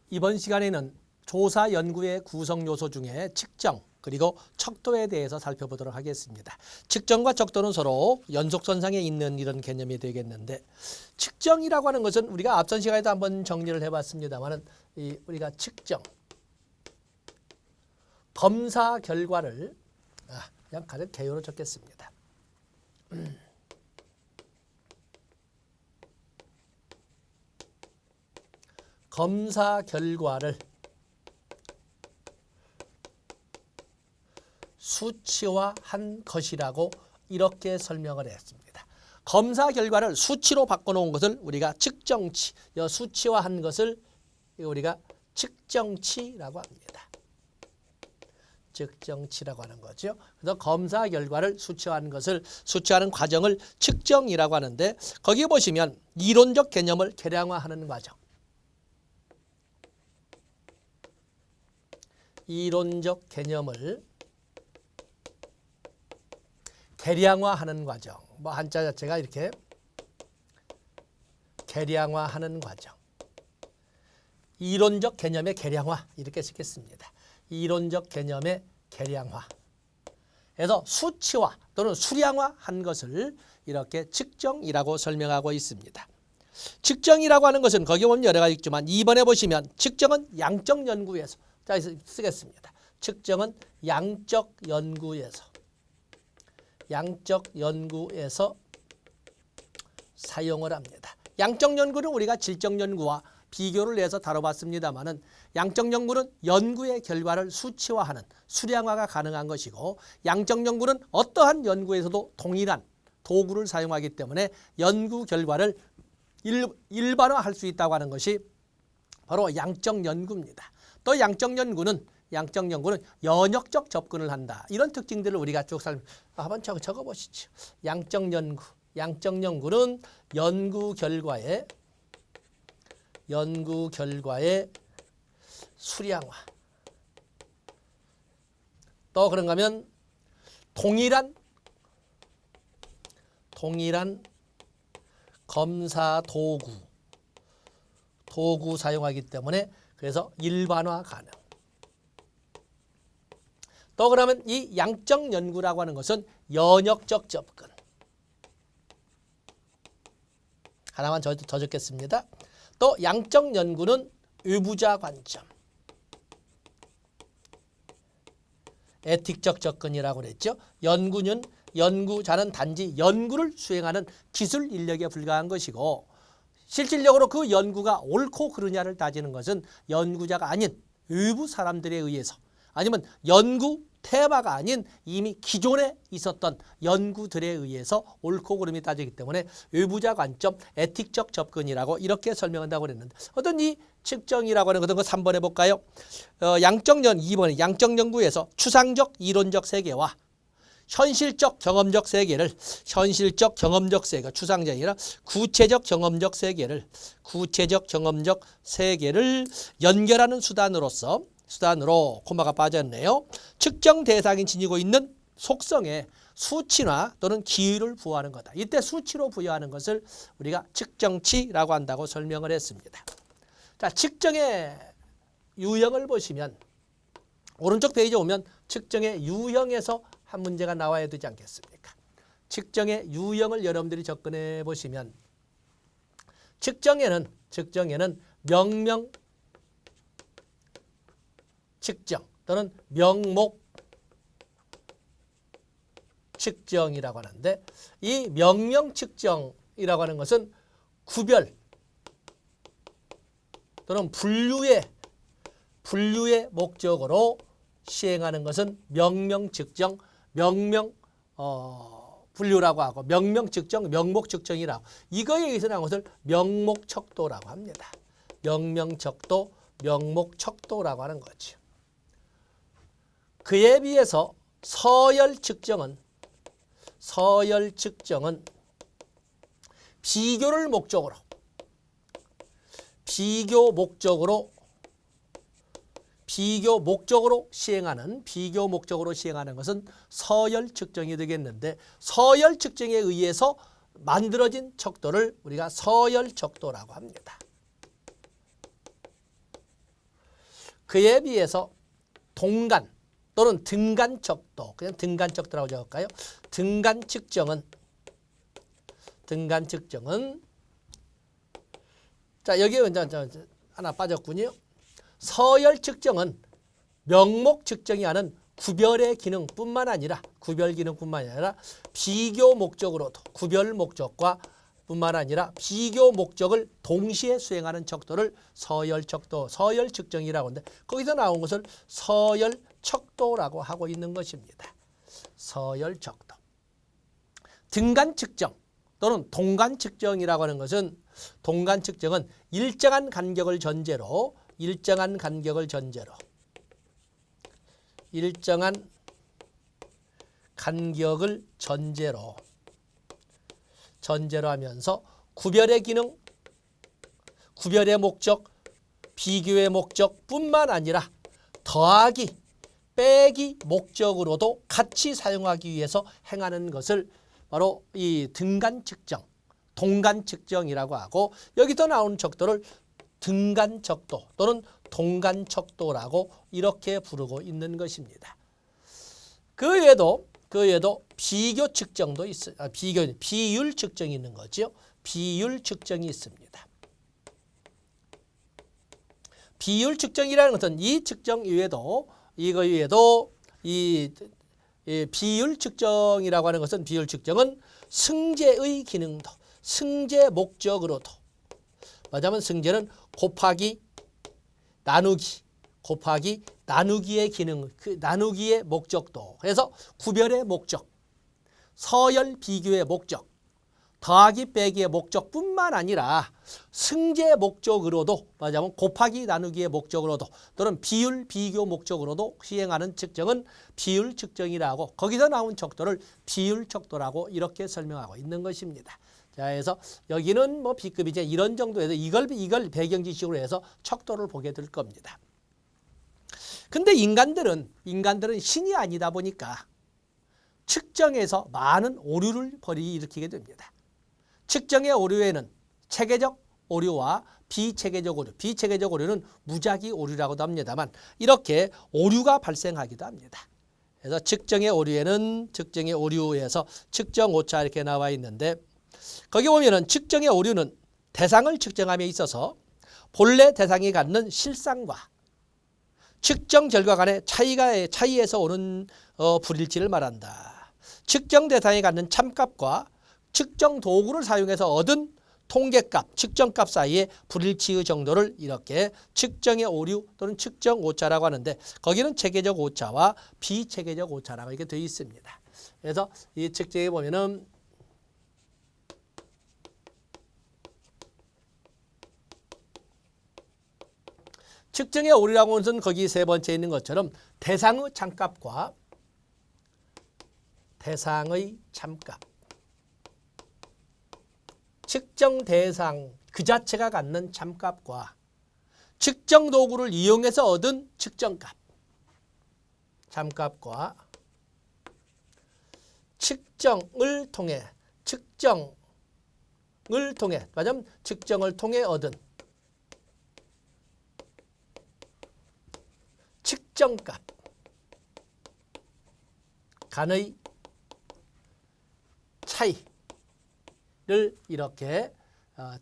이번 시간에는 조사 연구의 구성 요소 중에 측정 그리고 척도에 대해서 살펴보도록 하겠습니다. 측정과 척도는 서로 연속선상에 있는 이런 개념이 되겠는데, 측정이라고 하는 것은 우리가 앞선 시간에도 한번 정리를 해봤습니다만은 우리가 측정, 검사 결과를 그냥 가득 개요로 적겠습니다. 검사 결과를 수치화한 것이라고 이렇게 설명을 했습니다. 검사 결과를 수치로 바꿔놓은 것을 우리가 측정치, 수치화한 것을 우리가 측정치라고 합니다. 측정치라고 하는 거죠. 그래서 검사 결과를 수치화하는 것을, 수치화하는 과정을 측정이라고 하는데, 거기 보시면 이론적 개념을 계량화하는 과정, 이론적 개념을 계량화하는 과정, 뭐 한자 자체가 이렇게 계량화하는 과정, 이론적 개념의 계량화 이렇게 쓰겠습니다. 이론적 개념의 계량화. 그래서 수치화 또는 수량화한 것을 이렇게 측정이라고 설명하고 있습니다. 측정이라고 하는 것은 거기 보면 여러 가지 있지만, 2번에 보시면 측정은 양적 연구에서, 자 쓰겠습니다. 측정은 양적 연구에서 사용을 합니다. 양적 연구는 우리가 질적 연구와 비교를 해서 다뤄봤습니다만은, 양적 연구는 연구의 결과를 수치화하는, 수량화가 가능한 것이고, 양적 연구는 어떠한 연구에서도 동일한 도구를 사용하기 때문에 연구 결과를 일반화할 수 있다고 하는 것이 바로 양적 연구입니다. 또 양적 연구는 연역적 접근을 한다. 이런 특징들을 우리가 쭉 한번 적어보시죠. 양적 연구는 연구 결과의 수량화. 또 그런가 하면 동일한 검사 도구 사용하기 때문에 그래서 일반화 가능. 또 그러면 이 양적 연구라고 하는 것은 연역적 접근. 하나만 더 적겠습니다. 또 양적 연구는 의부자 관점, 에틱적 접근이라고 그랬죠. 연구자는 단지 연구를 수행하는 기술 인력에 불과한 것이고, 실질적으로 그 연구가 옳고 그르냐를 따지는 것은 연구자가 아닌 외부 사람들에 의해서, 아니면 연구 테마가 아닌 이미 기존에 있었던 연구들에 의해서 옳고 그름이 따지기 때문에 외부자 관점, 에틱적 접근이라고 이렇게 설명한다고 그랬는데, 어떤 이 측정이라고 하는 것은 3번 해볼까요? 2번에 양적 연구에서 추상적 이론적 세계와 현실적 경험적 세계를, 추상적이 아니라 구체적 경험적 세계를 연결하는 수단으로 코마가 빠졌네요. 측정 대상이 지니고 있는 속성에 수치나 또는 기율을 부여하는 거다. 이때 수치로 부여하는 것을 우리가 측정치라고 한다고 설명을 했습니다. 자, 측정의 유형을 보시면 오른쪽 페이지에 오면 측정의 유형에서 한 문제가 나와야 되지 않겠습니까? 측정의 유형을 여러분들이 접근해 보시면, 측정에는 명명 측정 또는 명목 측정이라고 하는데, 이 명명 측정이라고 하는 것은 구별 또는 분류의 목적으로 시행하는 것은 명명 측정, 분류라고 하고, 명명 측정, 명목 측정이라고, 이거에 의해서 나온 것을 명목 척도라고 합니다. 명명 척도, 명목 척도라고 하는 거죠. 그에 비해서 서열 측정은 비교 목적으로 시행하는 것은 서열 측정이 되겠는데, 서열 측정에 의해서 만들어진 척도를 우리가 서열 척도라고 합니다. 그에 비해서 동간 또는 등간 척도, 그냥 등간 척도라고 적을까요? 등간 측정은 자, 여기에 하나 빠졌군요. 서열 측정은 명목 측정이 하는 구별 기능뿐만 아니라 비교 목적으로도 구별 목적과 뿐만 아니라 비교 목적을 동시에 수행하는 척도를 서열 척도, 서열 측정이라고 하는데 거기서 나온 것을 서열 척도라고 하고 있는 것입니다. 서열 척도. 등간 측정 또는 동간 측정이라고 하는 것은 동간 측정은 일정한 간격을 전제로 하면서 구별의 기능, 구별의 목적, 비교의 목적뿐만 아니라 더하기, 빼기 목적으로도 같이 사용하기 위해서 행하는 것을 바로 이 등간 측정, 동간 측정이라고 하고 여기서 나오는 척도를 등간 척도 또는 동간 척도라고 이렇게 부르고 있는 것입니다. 그 외에도 비교 측정도 있어요. 비율 측정이 있는 거죠. 비율 측정이 있습니다. 비율 측정이라는 것은 이 측정 이외에도 이 비율 측정이라고 하는 것은 비율 측정은 승제의 기능도 승제 목적으로도 말하자면 승제는 곱하기 나누기의 기능, 나누기의 목적도 그래서 구별의 목적, 서열 비교의 목적, 더하기 빼기의 목적뿐만 아니라 승제 목적으로도 말하자면 곱하기 나누기의 목적으로도 또는 비율 비교 목적으로도 시행하는 측정은 비율 측정이라고 거기서 나온 척도를 비율 척도라고 이렇게 설명하고 있는 것입니다. 자, 그래서 여기는 뭐 B급이제 이런 정도에서 이걸 배경 지식으로 해서 척도를 보게 될 겁니다. 근데 인간들은 신이 아니다 보니까 측정에서 많은 오류를 일으키게 됩니다. 측정의 오류에는 체계적 오류와 비체계적 오류, 비체계적 오류는 무작위 오류라고도 합니다만 이렇게 오류가 발생하기도 합니다. 그래서 측정의 오류에서 측정 오차 이렇게 나와 있는데 거기 보면은 측정의 오류는 대상을 측정함에 있어서 본래 대상이 갖는 실상과 측정 결과 간의 차이에서 오는 불일치를 말한다. 측정 대상이 갖는 참값과 측정 도구를 사용해서 얻은 통계값, 측정값 사이의 불일치의 정도를 이렇게 측정의 오류 또는 측정 오차라고 하는데 거기는 체계적 오차와 비체계적 오차라고 이렇게 되어 있습니다. 그래서 이 측정에 보면은 측정의 오류라고 하는 것은 거기 세 번째 있는 것처럼 대상의 참값과 대상의 참값, 측정 대상 그 자체가 갖는 참값과 측정 도구를 이용해서 얻은 측정값, 참값과 측정을 통해 맞으면 측정을 통해 얻은 측정값 간의 차이를 이렇게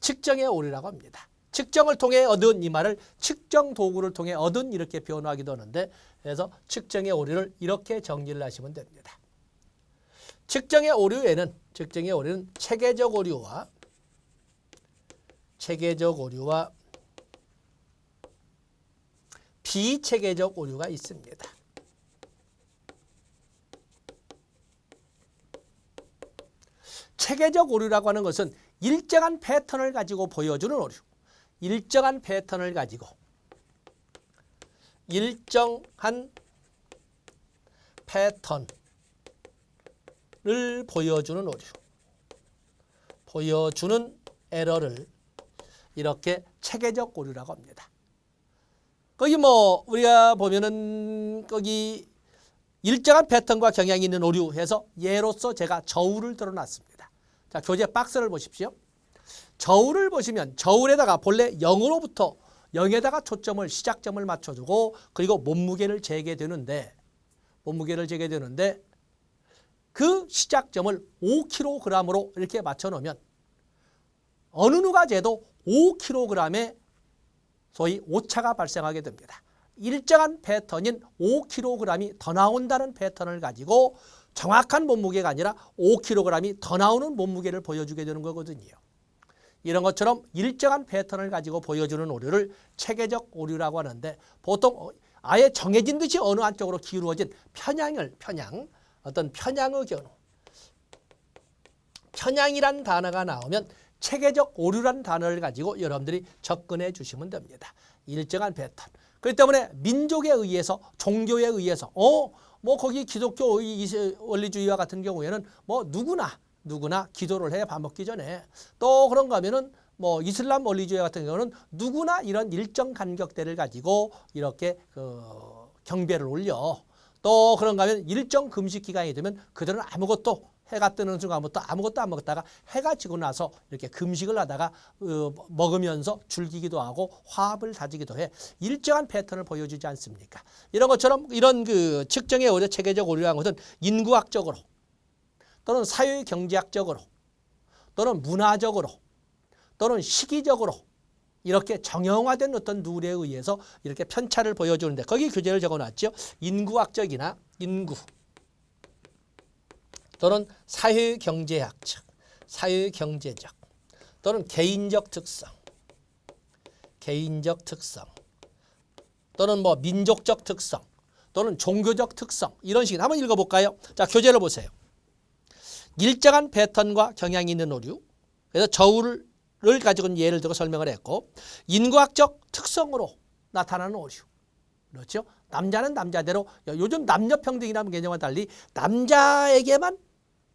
측정의 오류라고 합니다. 측정을 통해 얻은 이 말을 측정 도구를 통해 얻은 이렇게 표현하기도 하는데 그래서 측정의 오류를 이렇게 정리를 하시면 됩니다. 측정의 오류는 체계적 오류와 비체계적 오류가 있습니다. 체계적 오류라고 하는 것은 일정한 패턴을 가지고 보여주는 오류. 일정한 패턴을 가지고 일정한 패턴을 보여주는 오류. 보여주는 에러를 이렇게 체계적 오류라고 합니다. 거기 뭐 우리가 보면은 거기 일정한 패턴과 경향이 있는 오류 해서 예로서 제가 저울을 들어놨습니다. 자, 교재 박스를 보십시오. 저울을 보시면 저울에다가 본래 0으로부터 0에다가 초점을 시작점을 맞춰주고 그리고 몸무게를 재게 되는데 그 시작점을 5kg으로 이렇게 맞춰놓으면 어느 누가 재도 5kg의 소위 오차가 발생하게 됩니다. 일정한 패턴인 5kg이 더 나온다는 패턴을 가지고 정확한 몸무게가 아니라 5kg이 더 나오는 몸무게를 보여주게 되는 거거든요. 이런 것처럼 일정한 패턴을 가지고 보여주는 오류를 체계적 오류라고 하는데 보통 아예 정해진 듯이 어느 한쪽으로 기울어진 편향의 경우 편향이란 단어가 나오면 체계적 오류란 단어를 가지고 여러분들이 접근해 주시면 됩니다. 일정한 패턴. 그렇기 때문에 민족에 의해서 종교에 의해서 거기 기독교 원리주의와 같은 경우에는 누구나 기도를 해 밥 먹기 전에 또 그런가 하면은 이슬람 원리주의 같은 경우는 누구나 이런 일정 간격대를 가지고 이렇게 경배를 올려 또 그런가 하면 일정 금식 기간이 되면 그들은 아무것도 해가 뜨는 순간부터 아무것도 안 먹다가 해가 지고 나서 이렇게 금식을 하다가 먹으면서 즐기기도 하고 화합을 다지기도 해 일정한 패턴을 보여주지 않습니까? 이런 것처럼 이런 측정의 오류, 체계적 오류라는 것은 인구학적으로 또는 사회 경제학적으로 또는 문화적으로 또는 시기적으로 이렇게 정형화된 어떤 룰에 의해서 이렇게 편차를 보여주는데 거기 교재를 적어놨죠. 인구학적이나 인구 또는 사회경제학적, 사회경제적 또는 개인적 특성 또는 민족적 특성 또는 종교적 특성 이런 식으로 한번 읽어볼까요? 자, 교재를 보세요. 일정한 패턴과 경향이 있는 오류. 그래서 저울을 가지고 예를 들어 설명을 했고 인구학적 특성으로 나타나는 오류. 그렇죠? 남자는 남자대로 요즘 남녀평등이라는 개념과 달리 남자에게만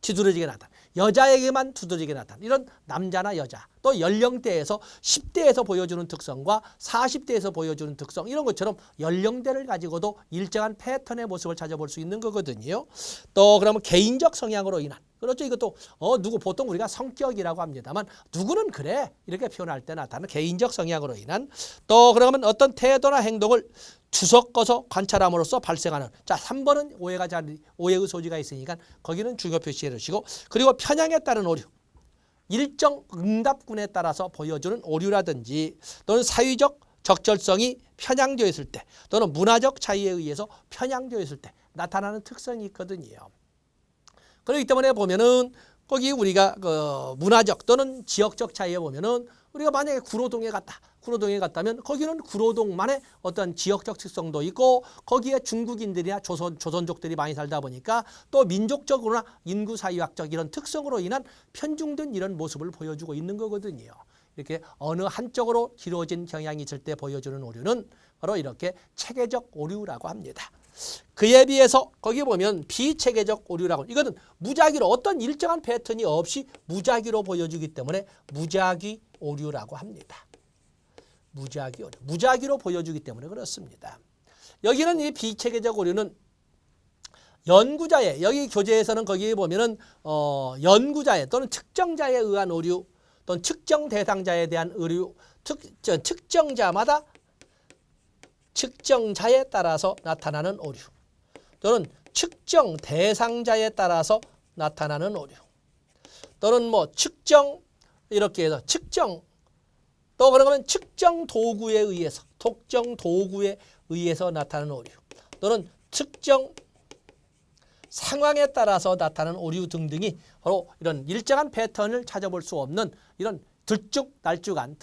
두드러지게 나타나 여자에게만 두드러지게 나타나 이런 남자나 여자 또 연령대에서 10대에서 보여주는 특성과 40대에서 보여주는 특성 이런 것처럼 연령대를 가지고도 일정한 패턴의 모습을 찾아볼 수 있는 거거든요. 또 그러면 개인적 성향으로 인한 그렇죠. 이것도 보통 우리가 성격이라고 합니다만 누구는 그래 이렇게 표현할 때 나타나는 개인적 성향으로 인한 또 그러면 어떤 태도나 행동을 주석거서 관찰함으로써 발생하는 자 3번은 오해의 소지가 있으니까 거기는 중요 표시해 주시고 그리고 편향에 따른 오류 일정 응답군에 따라서 보여주는 오류라든지 또는 사회적 적절성이 편향되어 있을 때 또는 문화적 차이에 의해서 편향되어 있을 때 나타나는 특성이 있거든요. 그렇기 때문에 보면은 거기 우리가 문화적 또는 지역적 차이에 보면은 우리가 만약에 구로동에 갔다면 거기는 구로동만의 어떤 지역적 특성도 있고 거기에 중국인들이나 조선족들이 많이 살다 보니까 또 민족적으로나 인구 사회학적 이런 특성으로 인한 편중된 이런 모습을 보여주고 있는 거거든요. 이렇게 어느 한쪽으로 길어진 경향이 있을 때 보여주는 오류는 바로 이렇게 체계적 오류라고 합니다. 그에 비해서 거기 보면 비체계적 오류라고 이거는 무작위로 어떤 일정한 패턴이 없이 무작위로 보여주기 때문에 무작위 오류라고 합니다. 무작위 오류. 무작위로 보여주기 때문에 그렇습니다. 여기는 이 비체계적 오류는 연구자의 여기 교재에서는 거기에 보면은 연구자의 또는 측정자에 의한 오류 또는 측정 대상자에 대한 오류 측정자마다 측정자에 따라서 나타나는 오류 또는 측정 대상자에 따라서 나타나는 오류 또는 측정 이렇게 해서 측정 또 그러면 측정 도구에 의해서 나타나는 오류 또는 측정 상황에 따라서 나타나는 오류 등등이 바로 이런 일정한 패턴을 찾아볼 수 없는 이런 들쭉날쭉한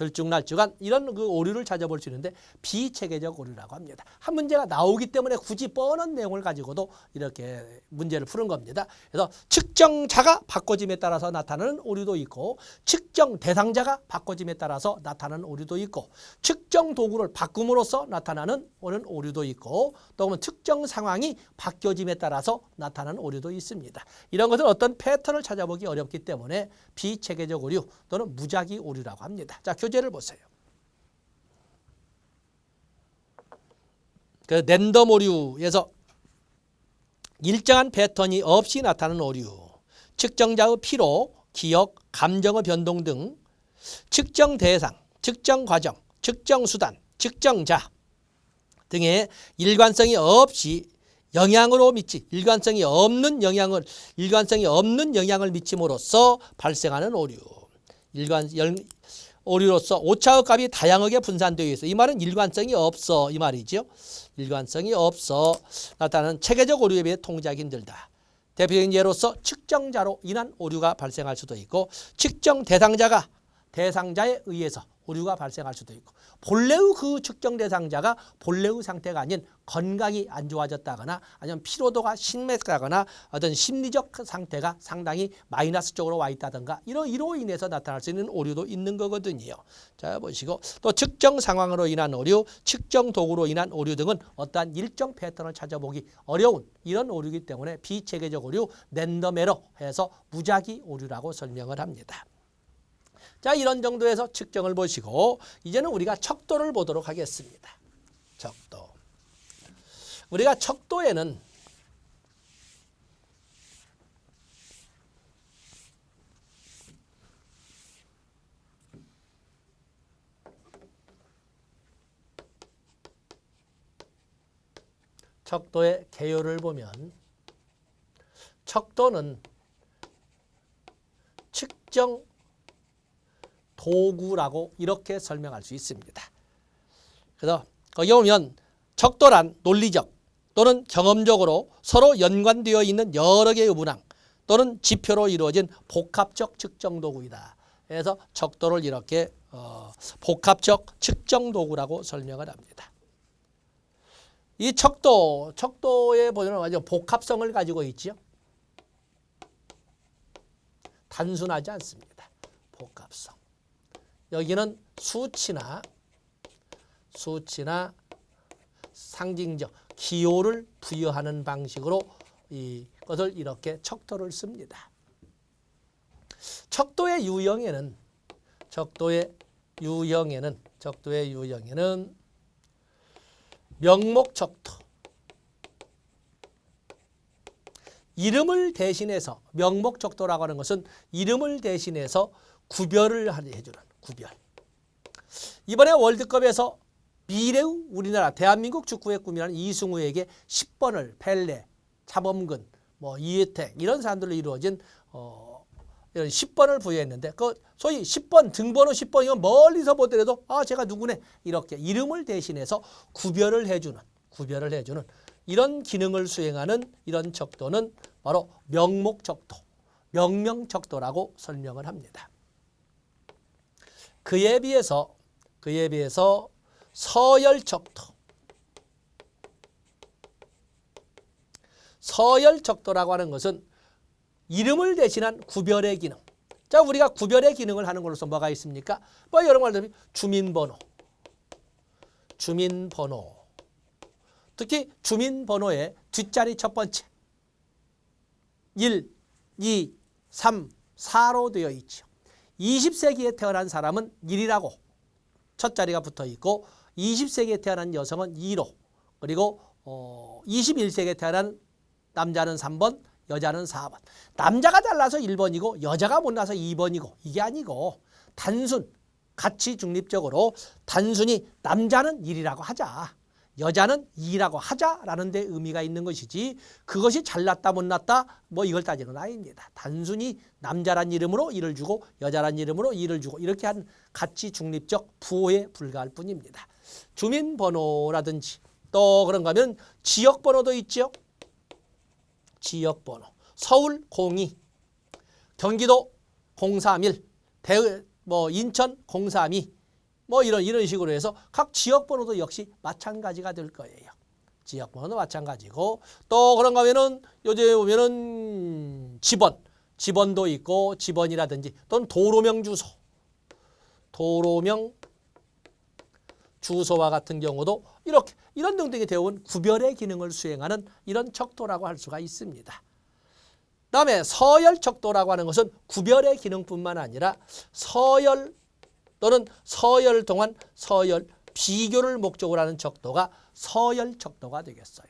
이런 오류를 찾아볼 수 있는데 비체계적 오류라고 합니다. 한 문제가 나오기 때문에 굳이 뻔한 내용을 가지고도 이렇게 문제를 푸는 겁니다. 그래서 측정자가 바꿔짐에 따라서 나타나는 오류도 있고 측정 대상자가 바꿔짐에 따라서 나타나는 오류도 있고 측정 도구를 바꿈으로써 나타나는 오류도 있고 또 보면 특정 상황이 바뀌어짐에 따라서 나타나는 오류도 있습니다. 이런 것은 어떤 패턴을 찾아보기 어렵기 때문에 비체계적 오류 또는 무작위 오류라고 합니다. 자, 교재를 보세요. 그 랜덤 오류에서 일정한 패턴이 없이 나타나는 오류, 측정자의 피로, 기억, 감정의 변동 등 측정 대상, 측정 과정, 측정 수단, 측정자 등의 일관성이 없이 영향으로 미치 일관성이 없는 영향을 미침으로써 발생하는 오류. 오류로서 오차의 값이 다양하게 분산되어 있어. 이 말은 일관성이 없어 이 말이죠. 일관성이 없어 나타나는 체계적 오류에 비해 통제하기 힘들다. 대표적인 예로서 측정자로 인한 오류가 발생할 수도 있고 측정 대상자에 의해서 오류가 발생할 수도 있고 본래의 그 측정 대상자가 본래의 상태가 아닌 건강이 안 좋아졌다거나 아니면 피로도가 심했다거나 어떤 심리적 상태가 상당히 마이너스 쪽으로 와 있다든가 이로 인해서 나타날 수 있는 오류도 있는 거거든요. 자 보시고 또 측정 상황으로 인한 오류, 측정 도구로 인한 오류 등은 어떠한 일정 패턴을 찾아보기 어려운 이런 오류이기 때문에 비체계적 오류, 랜덤 에러 해서 무작위 오류라고 설명을 합니다. 자, 이런 정도에서 측정을 보시고 이제는 우리가 척도를 보도록 하겠습니다. 척도. 우리가 척도에는 척도의 개요를 보면 척도는 측정 도구라고 이렇게 설명할 수 있습니다. 그래서 거기 보면 척도란 논리적 또는 경험적으로 서로 연관되어 있는 여러 개의 문항 또는 지표로 이루어진 복합적 측정 도구이다. 그래서 척도를 이렇게 복합적 측정 도구라고 설명을 합니다. 이 척도에 보면 아주 복합성을 가지고 있죠. 단순하지 않습니다. 복합성. 여기는 수치나 상징적 기호를 부여하는 방식으로 이것을 이렇게 척도를 씁니다. 척도의 유형에는 명목 척도, 이름을 대신해서 명목 척도라고 하는 것은 이름을 대신해서 구별을 해주는 구별. 이번에 월드컵에서 미래의 우리나라 대한민국 축구의 꿈이라는 이승우에게 10번을 펠레, 차범근, 이혜택 이런 사람들로 이루어진 이런 10번을 부여했는데 그 소위 10번 등번호 10번이면 멀리서 보더라도 제가 누구네 이렇게 이름을 대신해서 구별을 해주는 이런 기능을 수행하는 이런 척도는 바로 명목 척도, 명명 척도라고 설명을 합니다. 그에 비해서 서열 척도라고 하는 것은 이름을 대신한 구별의 기능. 자, 우리가 구별의 기능을 하는 것으로서 뭐가 있습니까? 여러 말들 주민번호. 특히 주민번호의 뒷자리 첫 번째 1, 2, 3, 4로 되어 있죠. 20세기에 태어난 사람은 1이라고 첫 자리가 붙어 있고 20세기에 태어난 여성은 2로 그리고 21세기에 태어난 남자는 3번, 여자는 4번. 남자가 달라서 1번이고 여자가 못나서 2번이고 이게 아니고 가치 중립적으로 단순히 남자는 1이라고 하자. 여자는 2라고 하자라는 데 의미가 있는 것이지 그것이 잘났다 못났다 이걸 따지는 건 아닙니다. 단순히 남자란 이름으로 1을 주고 여자란 이름으로 2를 주고 이렇게 한 가치 중립적 부호에 불과할 뿐입니다. 주민번호라든지 또 그런가 하면 지역번호도 있죠. 지역번호. 서울 02, 경기도 031, 인천 032 이런 식으로 해서 각 지역번호도 역시 마찬가지가 될 거예요. 지역번호도 마찬가지고 또 그런가 하면은 요즘에 보면은 집원도 있고 집원이라든지 또는 도로명 주소와 같은 경우도 이런 등등이 되어온 구별의 기능을 수행하는 이런 척도라고 할 수가 있습니다. 그다음에 서열 척도라고 하는 것은 구별의 기능뿐만 아니라 서열 또는 서열 동안 서열 비교를 목적으로 하는 척도가 서열 척도가 되겠어요.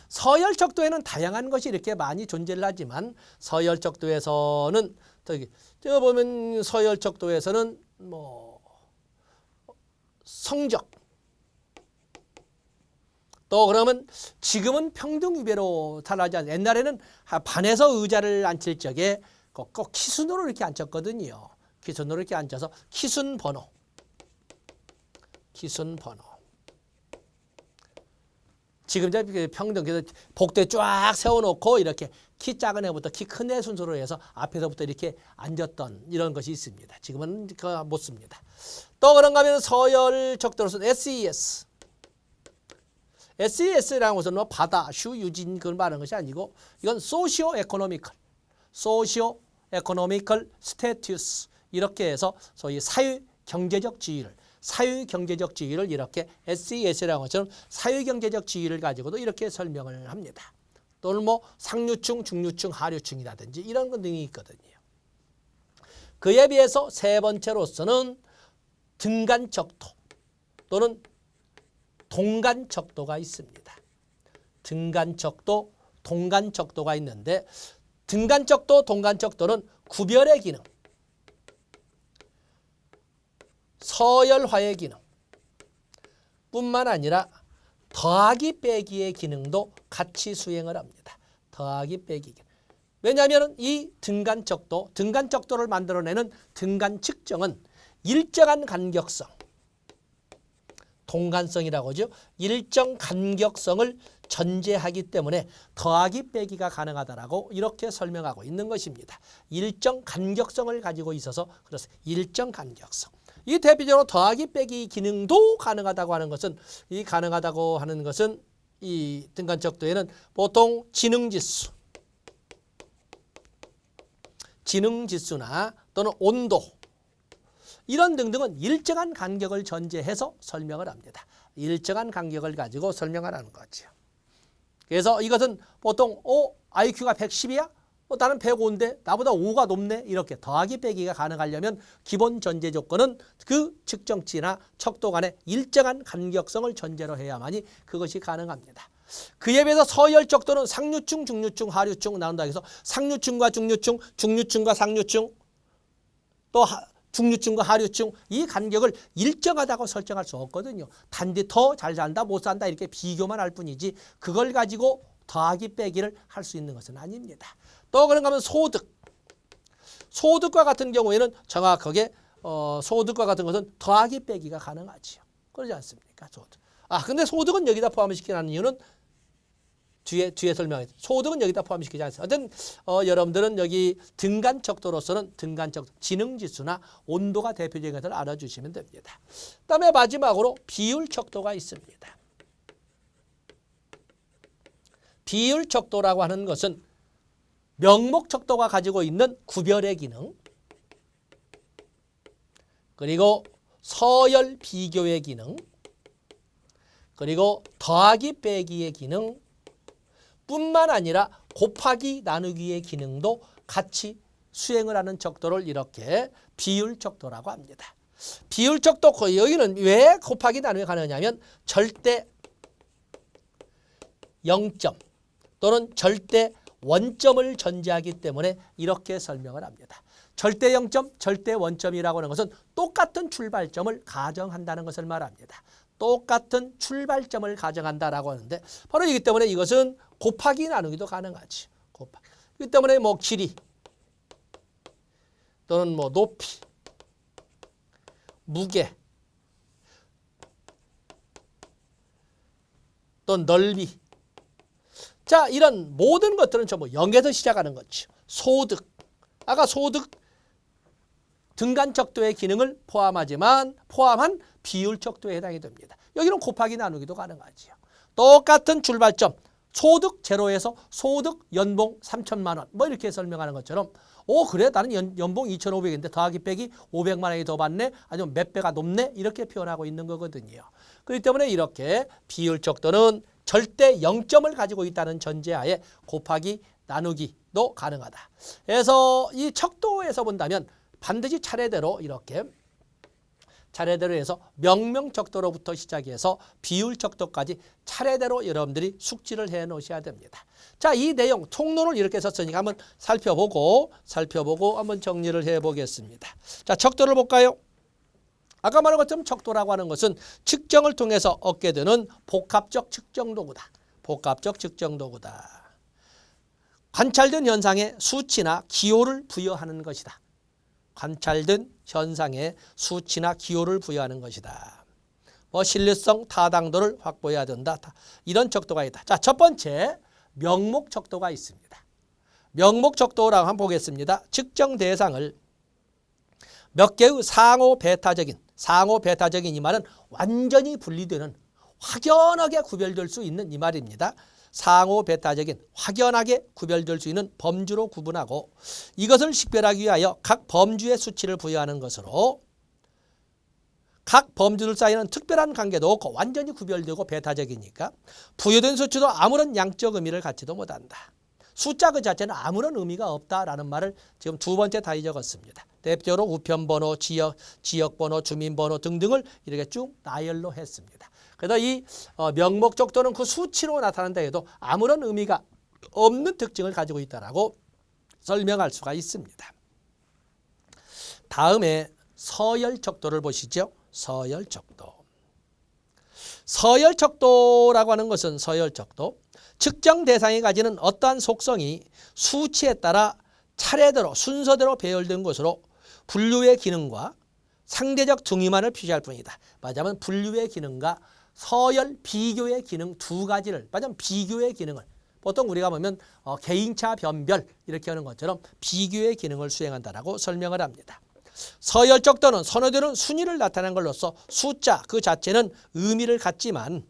서열 척도에는 다양한 것이 이렇게 많이 존재를 하지만 서열 척도에서는 제가 보면 서열 척도에서는 성적. 또 그러면 지금은 평등위배로 탈하지 않아요. 옛날에는 반에서 의자를 앉힐 적에 꼭 키순으로 이렇게 앉혔거든요. 키순으로 이렇게 앉아서 키순번호. 키순번호. 지금 이제 평등, 그래서 복도에 쫙 세워놓고 이렇게 키 작은 애부터 키 큰 애 순서로 해서 앞에서부터 이렇게 앉았던 이런 것이 있습니다. 지금은 못 씁니다. 또 그런가 하면 서열 척도로서는 SES. SES라는 것은 뭐 바다, 슈, 유진 그걸 말하는 것이 아니고 이건 소시오 에코노미컬 스태투스 이렇게 해서 소위 사회 경제적 지위를 이렇게 SES라는 것처럼 사회 경제적 지위를 가지고도 이렇게 설명을 합니다. 또는 뭐 상류층, 중류층, 하류층이라든지 이런 것 등이 있거든요. 그에 비해서 세 번째로서는 등간척도 또는 동간척도가 있습니다. 등간척도, 동간척도가 있는데 등간척도, 동간척도는 구별의 기능, 서열화의 기능 뿐만 아니라 더하기 빼기의 기능도 같이 수행을 합니다. 더하기 빼기 기능. 왜냐하면 이 등간척도를 만들어내는 등간 측정은 일정한 간격성, 동간성이라고 하죠. 일정 간격성을 전제하기 때문에 더하기 빼기가 가능하다라고 이렇게 설명하고 있는 것입니다. 일정 간격성을 가지고 있어서 그래서 일정 간격성. 이 대표적으로 더하기 빼기 기능도 가능하다고 하는 것은 이 등간척도에는 보통 지능지수나 또는 온도 이런 등등은 일정한 간격을 전제해서 설명을 합니다. 일정한 간격을 가지고 설명을 하는 거죠. 그래서 이것은 보통 IQ가 110이야? 나는 105인데 나보다 5가 높네. 이렇게 더하기 빼기가 가능하려면 기본 전제 조건은 그 측정치나 척도 간의 일정한 간격성을 전제로 해야만이 그것이 가능합니다. 그에 비해서 서열 척도는 상류층, 중류층, 하류층 나온다 해서 상류층과 중류층, 중류층과 상류층 또 중류층과 하류층 이 간격을 일정하다고 설정할 수 없거든요. 단지 더 잘 산다 못 산다 이렇게 비교만 할 뿐이지 그걸 가지고 더하기 빼기를 할 수 있는 것은 아닙니다. 또 그런가 하면 소득과 같은 경우에는 정확하게 소득과 같은 것은 더하기 빼기가 가능하지요. 그러지 않습니까? 소득. 근데 소득은 여기다 포함시키는 이유는 뒤에 설명했죠. 소득은 여기다 포함시키지 않습니다. 어쨌든 여러분들은 여기 등간척도로서는 등간척도, 지능지수나 온도가 대표적인 것을 알아주시면 됩니다. 그다음에 마지막으로 비율척도가 있습니다. 비율척도라고 하는 것은 명목척도가 가지고 있는 구별의 기능 그리고 서열 비교의 기능 그리고 더하기 빼기의 기능 뿐만 아니라 곱하기 나누기의 기능도 같이 수행을 하는 척도를 이렇게 비율척도라고 합니다. 비율척도 여기는 왜 곱하기 나누기가 가능하냐면 절대 0점 또는 절대 원점을 전제하기 때문에 이렇게 설명을 합니다. 절대 0점, 절대 원점이라고 하는 것은 똑같은 출발점을 가정한다는 것을 말합니다. 똑같은 출발점을 가정한다라고 하는데 바로 이기 때문에 이것은 곱하기 나누기도 가능하지. 그렇기 때문에 뭐 길이 또는 뭐 높이, 무게, 또 넓이. 자, 이런 모든 것들은 전부 0에서 시작하는 거죠. 소득. 아까 소득 등간척도의 기능을 포함한 비율척도에 해당이 됩니다. 여기는 곱하기 나누기도 가능하지요. 똑같은 출발점, 소득 제로에서 소득 연봉 3천만 원 뭐 이렇게 설명하는 것처럼 그래 나는 연봉 2,500인데 더하기 빼기 500만 원이 더 받네 아니면 몇 배가 높네 이렇게 표현하고 있는 거거든요. 그렇기 때문에 이렇게 비율척도는 절대 0점을 가지고 있다는 전제하에 곱하기 나누기도 가능하다. 그래서 이 척도에서 본다면 반드시 차례대로 이렇게 차례대로 해서 명명척도로부터 시작해서 비율척도까지 차례대로 여러분들이 숙지를 해 놓으셔야 됩니다. 자, 이 내용 통론을 이렇게 썼으니까 한번 살펴보고 한번 정리를 해 보겠습니다. 자, 척도를 볼까요? 아까 말한 것처럼 척도라고 하는 것은 측정을 통해서 얻게 되는 복합적 측정 도구다. 복합적 측정 도구다. 관찰된 현상에 수치나 기호를 부여하는 것이다. 관찰된 현상에 수치나 기호를 부여하는 것이다. 뭐 신뢰성, 타당도를 확보해야 된다. 이런 척도가 있다. 자, 첫 번째 명목 척도가 있습니다. 명목 척도라고 한번 보겠습니다. 측정 대상을 몇 개의 상호 배타적인 이 말은 완전히 분리되는 확연하게 구별될 수 있는 이 말입니다. 상호 배타적인 확연하게 구별될 수 있는 범주로 구분하고 이것을 식별하기 위하여 각 범주의 수치를 부여하는 것으로 각 범주들 사이에는 특별한 관계도 없고 완전히 구별되고 배타적이니까 부여된 수치도 아무런 양적 의미를 갖지도 못한다. 숫자 그 자체는 아무런 의미가 없다라는 말을 지금 두 번째 다 적었습니다. 대표적으로 우편번호, 지역번호, 주민번호 등등을 이렇게 쭉 나열로 했습니다. 그래서 이 명목 척도는 그 수치로 나타난다 해도 아무런 의미가 없는 특징을 가지고 있다라고 설명할 수가 있습니다. 다음에 서열 척도를 보시죠. 서열 척도. 서열 척도라고 하는 것은 서열 척도. 측정 대상이 가지는 어떠한 속성이 수치에 따라 차례대로 순서대로 배열된 것으로 분류의 기능과 상대적 등위만을 표시할 뿐이다. 말하자면 분류의 기능과 서열 비교의 기능 두 가지를 말하자면 비교의 기능을 보통 우리가 보면 개인차 변별 이렇게 하는 것처럼 비교의 기능을 수행한다라고 설명을 합니다. 서열 척도는 선호되는 순위를 나타내는 걸로써 숫자 그 자체는 의미를 갖지만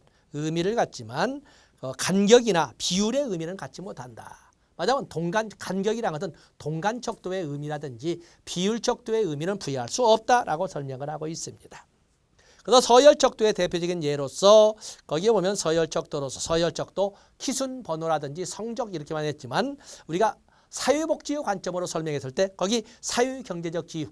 간격이나 비율의 의미는 갖지 못한다. 말하자면 간격이라는 것은 동간 척도의 의미라든지 비율 척도의 의미는 부여할 수 없다라고 설명을 하고 있습니다. 그래서 서열 척도의 대표적인 예로서 거기에 보면 서열 척도로서 서열 척도 키순 번호라든지 성적 이렇게만 했지만 우리가 사회복지의 관점으로 설명했을 때 거기 사회경제적 지위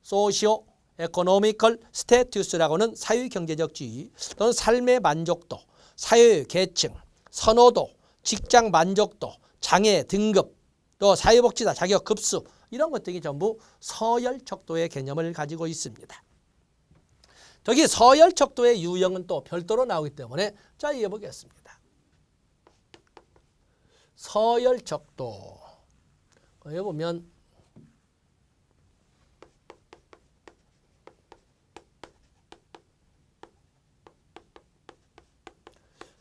소시오 에코노미컬 스테투스라고는 사회경제적 지위 또는 삶의 만족도, 사회 계층, 선호도, 직장 만족도, 장애 등급, 또 사회복지사 자격 급수 이런 것들이 전부 서열 척도의 개념을 가지고 있습니다. 저기 서열 척도의 유형은 또 별도로 나오기 때문에 자 이해 보겠습니다. 서열 척도 여기 보면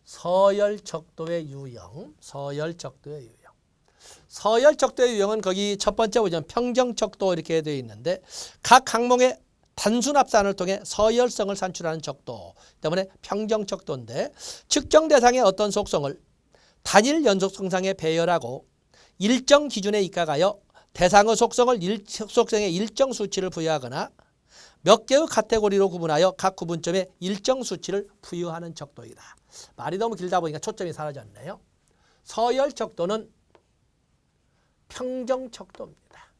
서열 척도의 유형, 서열 척도의 유형. 서열 척도의 유형은 거기 첫 번째 보면 평정 척도 이렇게 되어 있는데 각 항목의 단순 합산을 통해 서열성을 산출하는 척도 때문에 평정 척도인데 측정 대상의 어떤 속성을 단일 연속 성상에 배열하고 일정 기준에 입각하여 대상의 속성에 일정 수치를 부여하거나 몇 개의 카테고리로 구분하여 각 구분점에 일정 수치를 부여하는 척도이다. 말이 너무 길다 보니까 초점이 사라졌네요. 서열 척도는 평정 척도입니다.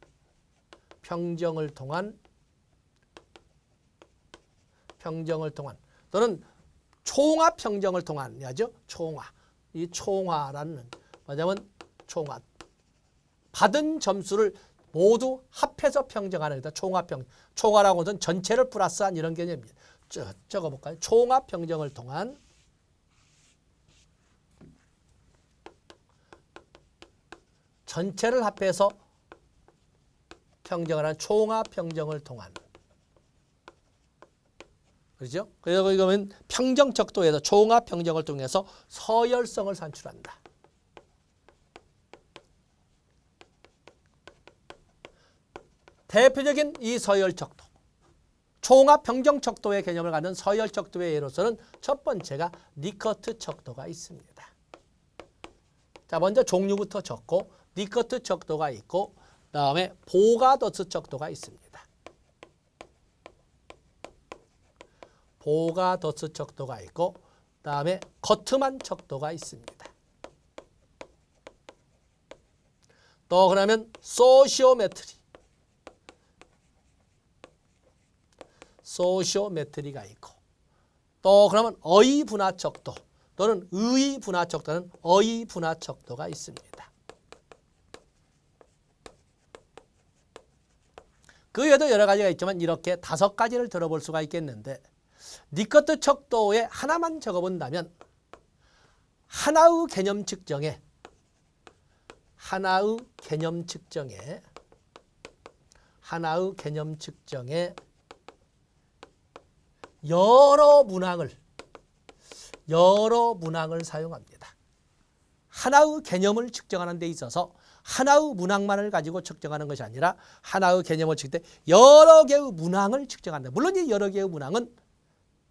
평정을 통한 또는 총화 평정을 통한 야죠. 총화. 이 총화라는 뭐냐면 총화. 받은 점수를 모두 합해서 평정하는 거다. 총화평. 총화라고 하는 전체를 플러스한 이런 개념입니다. 적어볼까요? 총화평정을 통한 전체를 합해서 평정을 하는 총화평정을 통한 그렇죠? 그래서 이거는 평정척도에서 총화평정을 통해서 서열성을 산출한다. 대표적인 이 서열척도, 총합평정척도의 개념을 갖는 서열척도의 예로서는 첫 번째가 리커트 척도가 있습니다. 자, 먼저 종류부터 적고 리커트 척도가 있고 그다음에 보가더스 척도가 있습니다. 보가더스 척도가 있고 그다음에 거트만 척도가 있습니다. 또 그러면 소시오메트리가 있고 또 그러면 어휘분화척도 또는 의의분화척도는 어휘분화척도가 있습니다. 그 외에도 여러 가지가 있지만 이렇게 5가지를 들어볼 수가 있겠는데 니커트 척도에 하나만 적어본다면 하나의 개념 측정에 여러 문항을 사용합니다. 하나의 개념을 측정하는 데 있어서 하나의 문항만을 가지고 측정하는 것이 아니라 하나의 개념을 측정할 때 여러 개의 문항을 측정한다. 물론 이 여러 개의 문항은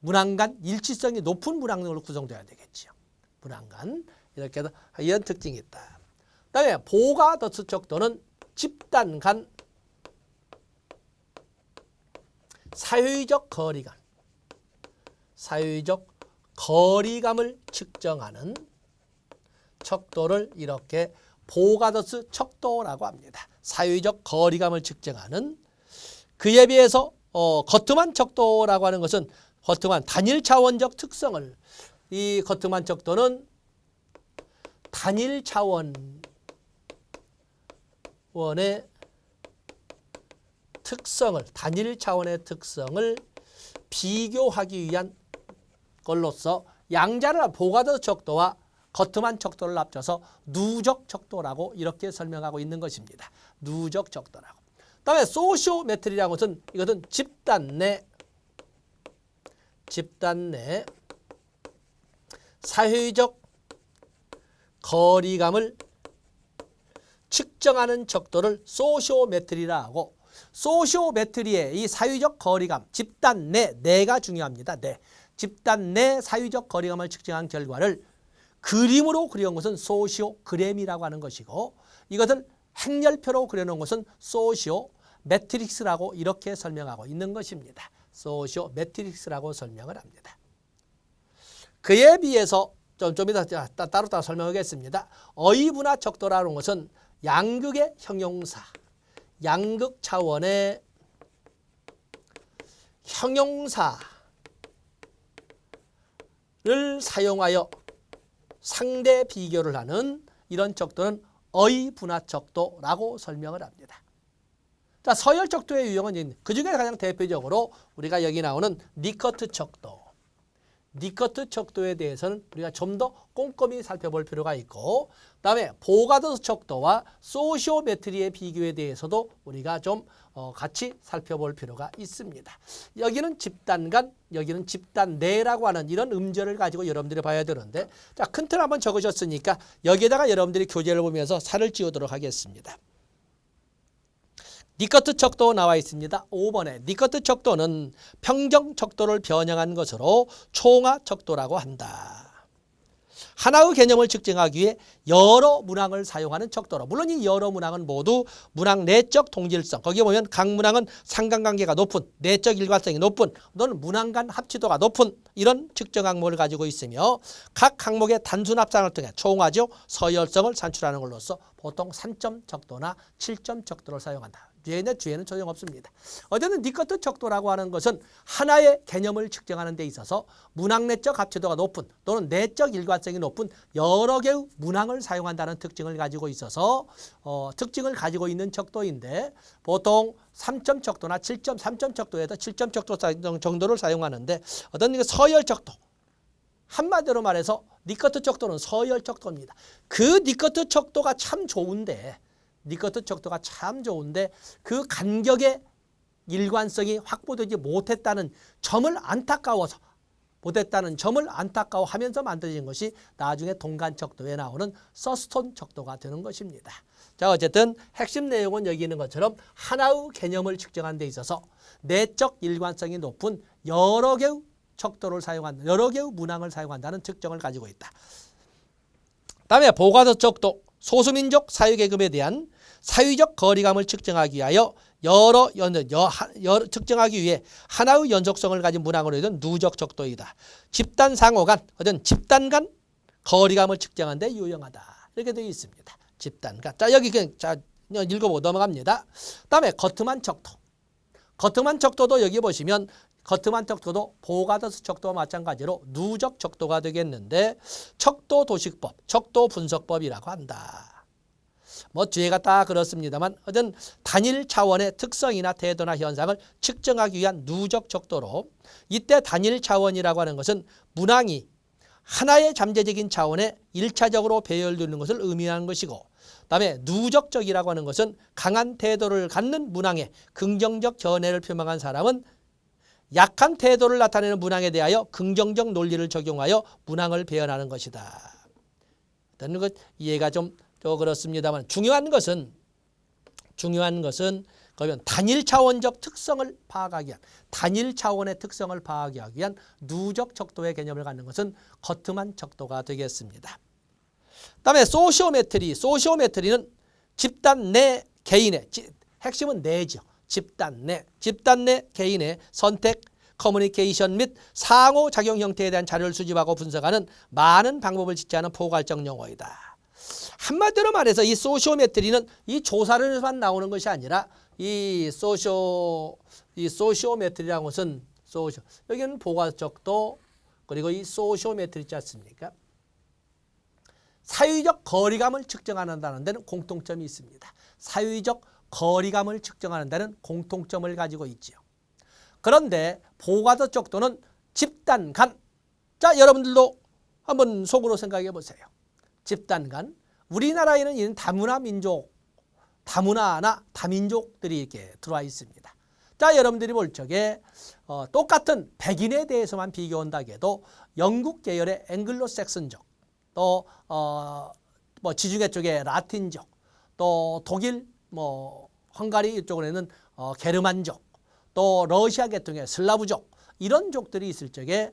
문항 간 일치성이 높은 문항으로 구성되어야 되겠지요. 문항 간 이렇게 해서 이런 특징이 있다. 그다음에 보가더스 척도는 집단 간 사회적 거리감을 측정하는 척도를 이렇게 보가더스 척도라고 합니다. 사회적 거리감을 측정하는 그에 비해서 거트만 척도라고 하는 것은 거트만 단일 차원적 특성을 이 거트만 척도는 단일 차원의 특성을 비교하기 위한 걸로서 양자를 보가더스 척도와 거트만 척도를 합쳐서 누적 척도라고 이렇게 설명하고 있는 것입니다. 누적 척도라고. 그다음에 소시오메트리라는 것은 이것은 집단 내 사회적 거리감을 측정하는 척도를 소시오메트리라 하고 소시오메트리의 이 사회적 거리감, 집단 내가 중요합니다. 집단 내 사회적 거리감을 측정한 결과를 그림으로 그려온 것은 소시오그램이라고 하는 것이고 이것을 행렬표로 그려놓은 것은 소시오매트릭스라고 이렇게 설명하고 있는 것입니다. 소시오매트릭스라고 설명을 합니다. 그에 비해서 좀 이따 따로 설명하겠습니다. 어휘분화 척도라는 것은 양극의 형용사, 양극 차원의 형용사를 사용하여 상대 비교를 하는 이런 척도는 어휘분화 척도라고 설명을 합니다. 자, 서열 척도의 유형은 그 중에 가장 대표적으로 우리가 여기 나오는 니커트 척도. 니커트 척도에 대해서는 우리가 좀 더 꼼꼼히 살펴볼 필요가 있고 그다음에 보가더스 척도와 소시오메트리의 비교에 대해서도 우리가 좀 같이 살펴볼 필요가 있습니다. 여기는 집단 간, 여기는 집단 내라고 하는 이런 음절을 가지고 여러분들이 봐야 되는데 자, 큰 틀 한번 적으셨으니까 여기에다가 여러분들이 교재를 보면서 살을 찌우도록 하겠습니다. 니커트 척도 나와 있습니다. 5번에 니커트 척도는 평정 척도를 변형한 것으로 총화 척도라고 한다. 하나의 개념을 측정하기 위해 여러 문항을 사용하는 척도로 물론 이 여러 문항은 모두 문항 내적 동질성 거기에 보면 각 문항은 상관관계가 높은 내적 일관성이 높은 또는 문항 간 합치도가 높은 이런 측정 항목을 가지고 있으며 각 항목의 단순 합산을 통해 총화적 서열성을 산출하는 걸로서 보통 3점 척도나 7점 척도를 사용한다. 뒤에는 조용 없습니다. 어쨌든 니커트 척도라고 하는 것은 하나의 개념을 측정하는 데 있어서 문항 내적 합치도가 높은 또는 내적 일관성이 높은 여러 개의 문항을 사용한다는 특징을 가지고 있어서 특징을 가지고 있는 척도인데 보통 3점 척도나 3점 척도에서 7점 척도 정도를 사용하는데 어떤 서열 척도 한마디로 말해서 니커트 척도는 서열 척도입니다. 그 니커트 척도가 참 좋은데 그 간격의 일관성이 확보되지 못했다는 점을 안타까워하면서 만들어진 것이 나중에 동간 척도에 나오는 서스톤 척도가 되는 것입니다. 자, 어쨌든 핵심 내용은 여기 있는 것처럼 하나의 개념을 측정하는 데 있어서 내적 일관성이 높은 여러 개의 문항을 사용한다는 특징을 가지고 있다. 다음에 보가더스 척도, 소수민족 사회계급에 대한 사회적 거리감을 측정하기 위하여 측정하기 위해 하나의 연속성을 가진 문항으로 이룬 누적 척도이다. 집단 상호 간, 집단 간 거리감을 측정하는 데 유용하다. 이렇게 되어 있습니다. 집단 간. 자, 여기 읽어보고 넘어갑니다. 다음에 거트만 척도. 거트만 척도도 여기 보시면 거트만 척도도 보가더스 척도와 마찬가지로 누적 척도가 되겠는데 척도 도식법, 척도 분석법이라고 한다. 뭐 뒤에가 다 그렇습니다만 어떤 단일 차원의 특성이나 태도나 현상을 측정하기 위한 누적 척도로 이때 단일 차원이라고 하는 것은 문항이 하나의 잠재적인 차원에 1차적으로 배열되는 것을 의미하는 것이고 그다음에 누적적이라고 하는 것은 강한 태도를 갖는 문항에 긍정적 견해를 표명한 사람은 약한 태도를 나타내는 문항에 대하여 긍정적 논리를 적용하여 문항을 배열하는 것이다. 어떤 것 이해가 좀 그렇습니다만 중요한 것은 그러면 단일 차원적 특성을 파악하기 위한 단일 차원의 특성을 파악하기 위한 누적 척도의 개념을 갖는 것은 거트만 척도가 되겠습니다. 그다음에 소시오메트리는 집단 내 개인의 핵심은 내죠. 집단 내 개인의 선택, 커뮤니케이션 및 상호작용 형태에 대한 자료를 수집하고 분석하는 많은 방법을 지지하는 포괄적 용어이다. 한마디로 말해서 이 소시오메트리는 이 조사론에서만 나오는 것이 아니라 이 소시오메트리라는 것은 여기는 포괄적도 그리고 이 소시오메트리 있지 않습니까? 사회적 거리감을 측정한다는 데는 공통점이 있습니다. 사회적 거리감을 측정하는 데는 공통점을 가지고 있지요. 그런데 포괄적 척도는 집단 간. 자, 여러분들도 한번 속으로 생각해 보세요. 집단 간. 우리나라에는 이런 다문화나 다민족들이 이렇게 들어와 있습니다. 자, 여러분들이 볼 적에 똑같은 백인에 대해서만 비교한다고 해도 영국 계열의 앵글로색슨족, 또 뭐 지중해 쪽의 라틴족, 또 독일, 뭐 헝가리 이쪽에는 게르만족, 또 러시아 계통의 슬라브족 이런 족들이 있을 적에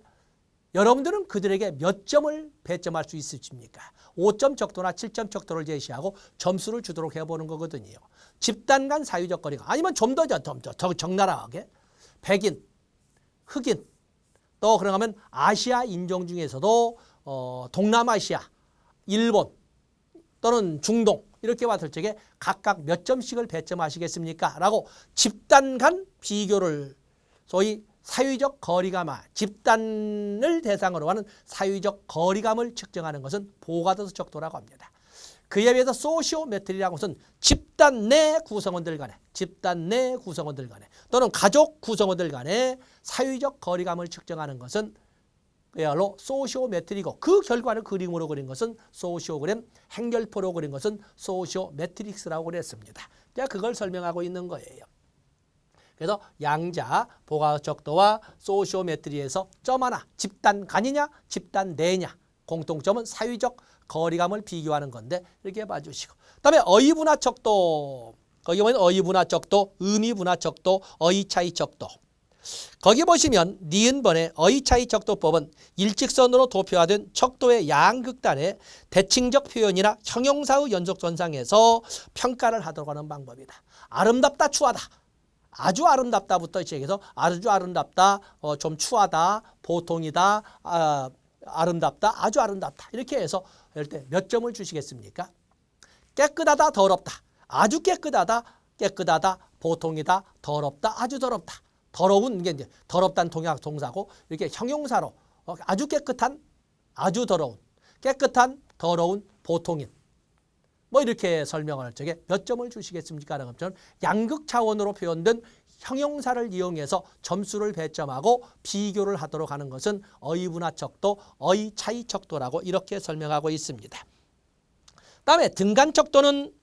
여러분들은 그들에게 몇 점을 배점할 수 있으십니까? 5점 척도나 7점 척도를 제시하고 점수를 주도록 해보는 거거든요. 집단 간 사회적 거리가 아니면 좀 더 적나라하게 백인, 흑인 또 그러면 아시아 인종 중에서도 동남아시아, 일본 또는 중동 이렇게 봤을 적에 각각 몇 점씩을 배점하시겠습니까? 라고 집단 간 비교를 소위 사회적 거리감, 집단을 대상으로 하는 사회적 거리감을 측정하는 것은 포괄적 척도라고 합니다. 그에 비해서 소시오메트리라는 것은 집단 내 구성원들 간에 또는 가족 구성원들 간에 사회적 거리감을 측정하는 것은 그야말로 소시오메트리고 그 결과를 그림으로 그린 것은 소시오그램, 행렬표로 그린 것은 소시오메트릭스라고 그랬습니다. 제가 그걸 설명하고 있는 거예요. 그래서 양자, 포괄적 척도와 소시오메트리에서 점 하나, 집단 간이냐, 집단 내냐. 공통점은 사회적 거리감을 비교하는 건데 이렇게 봐주시고. 그다음에 어휘분화 척도, 거기 보면 어휘분화 척도, 의미분화 척도, 어휘차이 척도. 거기 보시면 니은번의 어휘차이 척도법은 일직선으로 도표화된 척도의 양극단의 대칭적 표현이나 형용사의 연속선상에서 평가를 하도록 하는 방법이다. 아름답다, 추하다. 아주 아름답다부터 시작해서 아주 아름답다, 좀 추하다, 보통이다, 아름답다, 아주 아름답다. 이렇게 해서 이럴 때 몇 점을 주시겠습니까? 깨끗하다, 더럽다. 아주 깨끗하다, 보통이다, 더럽다, 아주 더럽다. 더러운 게 이제 더럽다는 동사고 이렇게 형용사로 아주 깨끗한, 아주 더러운, 깨끗한, 더러운, 보통인. 뭐 이렇게 설명을 할 적에 몇 점을 주시겠습니까? 라는 것처럼 양극 차원으로 표현된 형용사를 이용해서 점수를 배점하고 비교를 하도록 하는 것은 어휘분화 척도, 어휘차이 척도라고 이렇게 설명하고 있습니다. 다음에 등간 척도는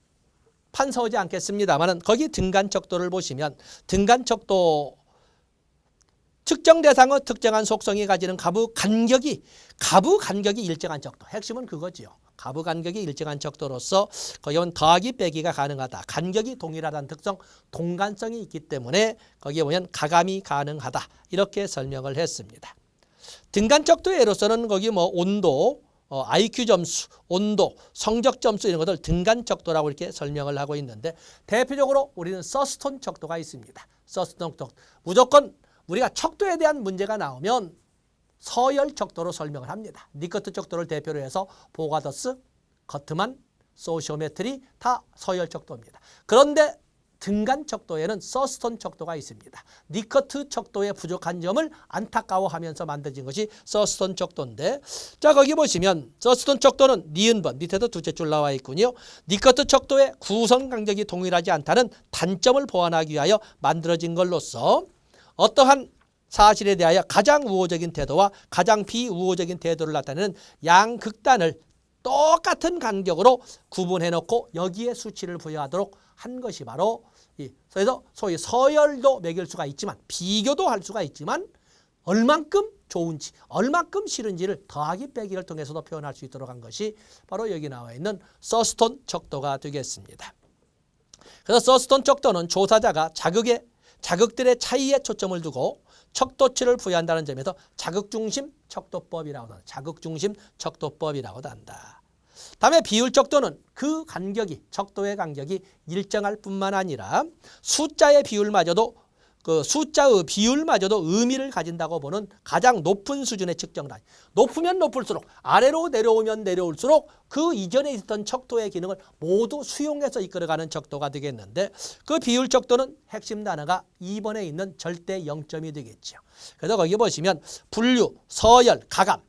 판서하지 않겠습니다만 거기 등간 척도를 보시면 등간 척도 특정 대상의 특정한 속성이 가지는 가부 간격이 일정한 척도. 핵심은 그거지요. 가부 간격이 일정한 척도로서 거기 보면 더하기 빼기가 가능하다. 간격이 동일하다는 특성, 동간성이 있기 때문에 거기에 보면 가감이 가능하다. 이렇게 설명을 했습니다. 등간 척도의 예로서는 거기 뭐 온도, IQ 점수, 온도, 성적 점수 이런 것들 등간 척도라고 이렇게 설명을 하고 있는데 대표적으로 우리는 서스톤 척도가 있습니다. 서스톤 척도. 무조건 우리가 척도에 대한 문제가 나오면 서열 척도로 설명을 합니다. 니커트 척도를 대표로 해서 보가더스, 거트만, 소시오메트리 다 서열 척도입니다. 그런데 등간 척도에는 서스톤 척도가 있습니다. 니커트 척도의 부족한 점을 안타까워하면서 만들어진 것이 서스톤 척도인데, 자 거기 보시면 서스톤 척도는 니은번 밑에도 두째 줄 나와 있군요. 니커트 척도의 구성 간격이 동일하지 않다는 단점을 보완하기 위하여 만들어진 걸로써 어떠한 사실에 대하여 가장 우호적인 태도와 가장 비우호적인 태도를 나타내는 양극단을 똑같은 간격으로 구분해놓고 여기에 수치를 부여하도록 한 것이 바로 그래서 소위 서열도 매길 수가 있지만 비교도 할 수가 있지만 얼만큼 좋은지 얼만큼 싫은지를 더하기 빼기를 통해서도 표현할 수 있도록 한 것이 바로 여기 나와 있는 서스톤 척도가 되겠습니다. 그래서 서스톤 척도는 조사자가 자극들의 차이에 초점을 두고 척도치를 부여한다는 점에서 자극중심 척도법이라고도 한다. 자극중심 척도법이라고도 한다. 다음에 비율 척도는 그 간격이 척도의 간격이 일정할 뿐만 아니라 숫자의 비율마저도 의미를 가진다고 보는 가장 높은 수준의 측정단. 높으면 높을수록 아래로 내려오면 내려올수록 그 이전에 있었던 척도의 기능을 모두 수용해서 이끌어가는 척도가 되겠는데 그 비율 척도는 핵심 단어가 2번에 있는 절대 0점이 되겠죠. 그래서 거기 보시면 분류, 서열, 가감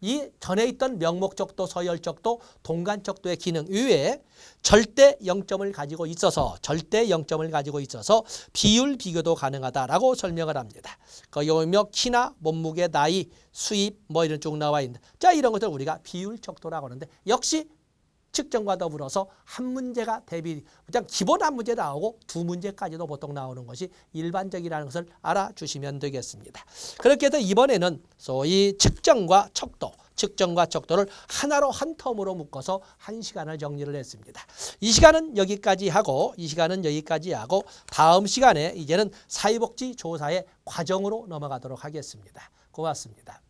이 전에 있던 명목척도, 서열척도, 동간척도의 기능 이외에 절대 0점을 가지고 있어서 비율 비교도 가능하다라고 설명을 합니다. 거기 보면 키나 몸무게, 나이, 수입 뭐 이런 쭉 나와 있는데 자 이런 것들 우리가 비율척도라고 하는데 역시 측정과 더불어서 한 문제가 그냥 기본 한 문제 나오고 두 문제까지도 보통 나오는 것이 일반적이라는 것을 알아주시면 되겠습니다. 그렇게 해서 이번에는 소위 측정과 척도를 하나로 한 텀으로 묶어서 한 시간을 정리를 했습니다. 이 시간은 여기까지 하고 다음 시간에 이제는 사회복지 조사의 과정으로 넘어가도록 하겠습니다. 고맙습니다.